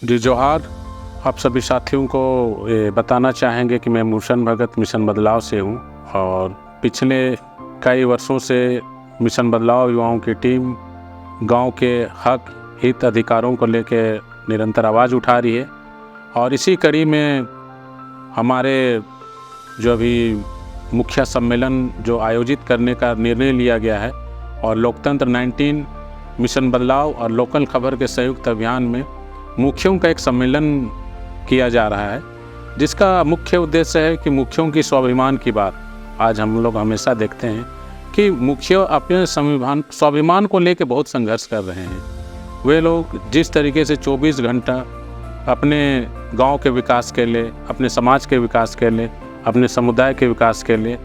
जी जोहार। आप सभी साथियों को ये बताना चाहेंगे कि मैं मूसन भगत मिशन बदलाव से हूँ और पिछले कई वर्षों से मिशन बदलाव युवाओं की टीम गांव के हक हित अधिकारों को लेकर निरंतर आवाज़ उठा रही है। और इसी कड़ी में हमारे जो अभी मुखिया सम्मेलन जो आयोजित करने का निर्णय लिया गया है और लोकतंत्र 19 मिशन बदलाव और लोकल खबर के संयुक्त अभियान में मुखियों का एक सम्मेलन किया जा रहा है, जिसका मुख्य उद्देश्य है कि मुखियों की स्वाभिमान की बात आज हम लोग हमेशा देखते हैं कि मुखिया अपने स्वाभिमान को लेकर बहुत संघर्ष कर रहे हैं। वे लोग जिस तरीके से 24 घंटा अपने गांव के विकास के लिए, अपने समाज के विकास के लिए, अपने समुदाय के विकास के लिए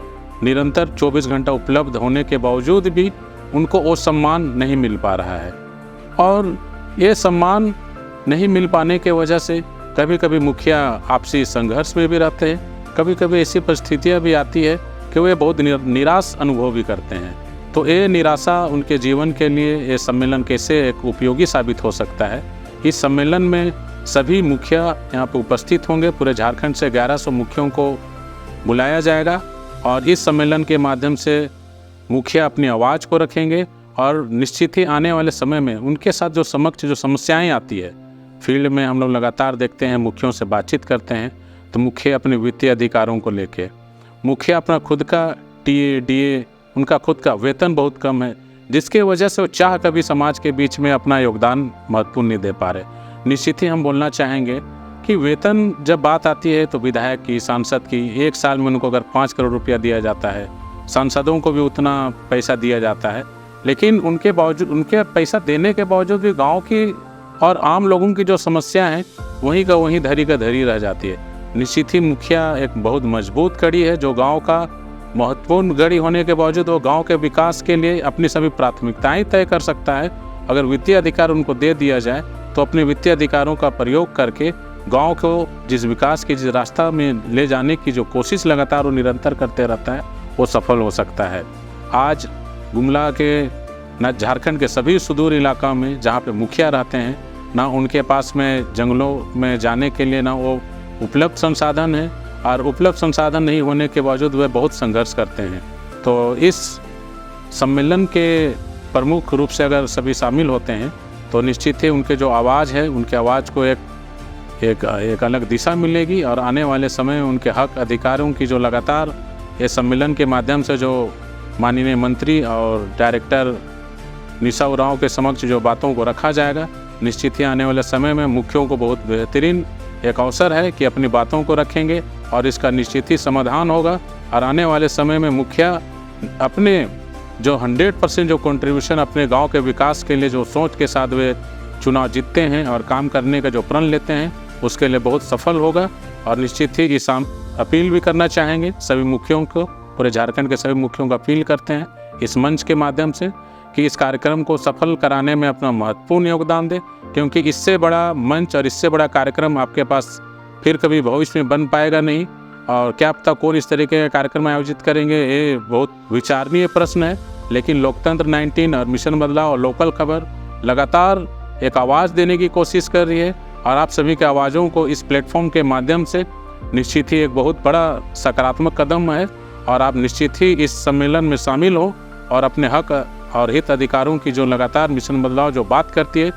निरंतर 24 घंटा उपलब्ध होने के बावजूद भी उनको वो सम्मान नहीं मिल पा रहा है। और ये सम्मान नहीं मिल पाने के वजह से कभी कभी मुखिया आपसी संघर्ष में भी रहते हैं, कभी कभी ऐसी परिस्थितियां भी आती है कि वे बहुत निराश अनुभव भी करते हैं। तो ये निराशा उनके जीवन के लिए ये सम्मेलन कैसे एक उपयोगी साबित हो सकता है। इस सम्मेलन में सभी मुखिया यहाँ पर उपस्थित होंगे। पूरे झारखंड से 1100 मुखियों को बुलाया जाएगा और इस सम्मेलन के माध्यम से मुखिया अपनी आवाज़ को रखेंगे और निश्चित ही आने वाले समय में उनके साथ जो समस्याएं आती है, फील्ड में हम लोग लगातार देखते हैं, मुखियों से बातचीत करते हैं तो मुखिया अपने वित्तीय अधिकारों को लेके, मुखिया अपना खुद का टीए डीए, उनका खुद का वेतन बहुत कम है, जिसके वजह से वो चाह कभी समाज के बीच में अपना योगदान महत्वपूर्ण नहीं दे पा रहे। निश्चित ही हम बोलना चाहेंगे कि वेतन जब बात आती है तो विधायक की, सांसद की, एक साल में उनको अगर 5 करोड़ रुपया दिया जाता है, सांसदों को भी उतना पैसा दिया जाता है, लेकिन उनके बावजूद, उनके पैसा देने के बावजूद भी गाँव की और आम लोगों की जो समस्या है वहीं का वहीं धरी का धरी रह जाती है। निश्चित ही मुखिया एक बहुत मजबूत कड़ी है जो गांव का महत्वपूर्ण कड़ी होने के बावजूद वो गांव के विकास के लिए अपनी सभी प्राथमिकताएं तय कर सकता है। अगर वित्तीय अधिकार उनको दे दिया जाए तो अपने वित्तीय अधिकारों का प्रयोग करके गांव को जिस विकास के जिस रास्ता में ले जाने की जो कोशिश लगातार वो निरंतर करते रहता है वो सफल हो सकता है। आज गुमला के न झारखंड के सभी सुदूर इलाका में जहाँ पे मुखिया रहते हैं, ना उनके पास में जंगलों में जाने के लिए ना वो उपलब्ध संसाधन है और उपलब्ध संसाधन नहीं होने के बावजूद वे बहुत संघर्ष करते हैं। तो इस सम्मेलन के प्रमुख रूप से अगर सभी शामिल होते हैं तो निश्चित ही उनके जो आवाज़ है, उनके आवाज़ को एक अलग दिशा मिलेगी और आने वाले समय में उनके हक अधिकारों की जो लगातार ये सम्मेलन के माध्यम से जो माननीय मंत्री और डायरेक्टर निशा उरांव के समक्ष जो बातों को रखा जाएगा, निश्चित ही आने वाले समय में मुखियों को बहुत बेहतरीन एक अवसर है कि अपनी बातों को रखेंगे और इसका निश्चित ही समाधान होगा। और आने वाले समय में मुखिया अपने जो 100% जो कंट्रीब्यूशन अपने गांव के विकास के लिए जो सोच के साथ वे चुनाव जीतते हैं और काम करने का जो प्रण लेते हैं उसके लिए बहुत सफल होगा। और निश्चित ही इस अपील भी करना चाहेंगे सभी मुखियों को, पूरे झारखंड के सभी मुखियों को अपील करते हैं इस मंच के माध्यम से कि इस कार्यक्रम को सफल कराने में अपना महत्वपूर्ण योगदान दें, क्योंकि इससे बड़ा मंच और इससे बड़ा कार्यक्रम आपके पास फिर कभी भविष्य में बन पाएगा नहीं। और क्या पता कौन इस तरीके का कार्यक्रम आयोजित करेंगे, ये बहुत विचारणीय प्रश्न है। लेकिन लोकतंत्र 19 और मिशन बदलाव और लोकल खबर लगातार एक आवाज़ देने की कोशिश कर रही है और आप सभी के आवाज़ों को इस प्लेटफॉर्म के माध्यम से निश्चित ही एक बहुत बड़ा सकारात्मक कदम है। और आप निश्चित ही इस सम्मेलन में शामिल हो और अपने हक और हित अधिकारों की जो लगातार मिशन बदलाव जो बात करती है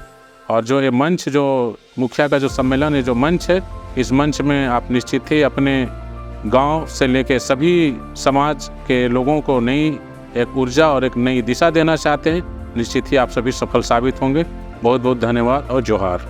और जो ये मंच, जो मुखिया का जो सम्मेलन है, जो मंच है, इस मंच में आप निश्चित ही अपने गांव से लेके सभी समाज के लोगों को नई एक ऊर्जा और एक नई दिशा देना चाहते हैं। निश्चित ही आप सभी सफल साबित होंगे। बहुत बहुत धन्यवाद और जोहार।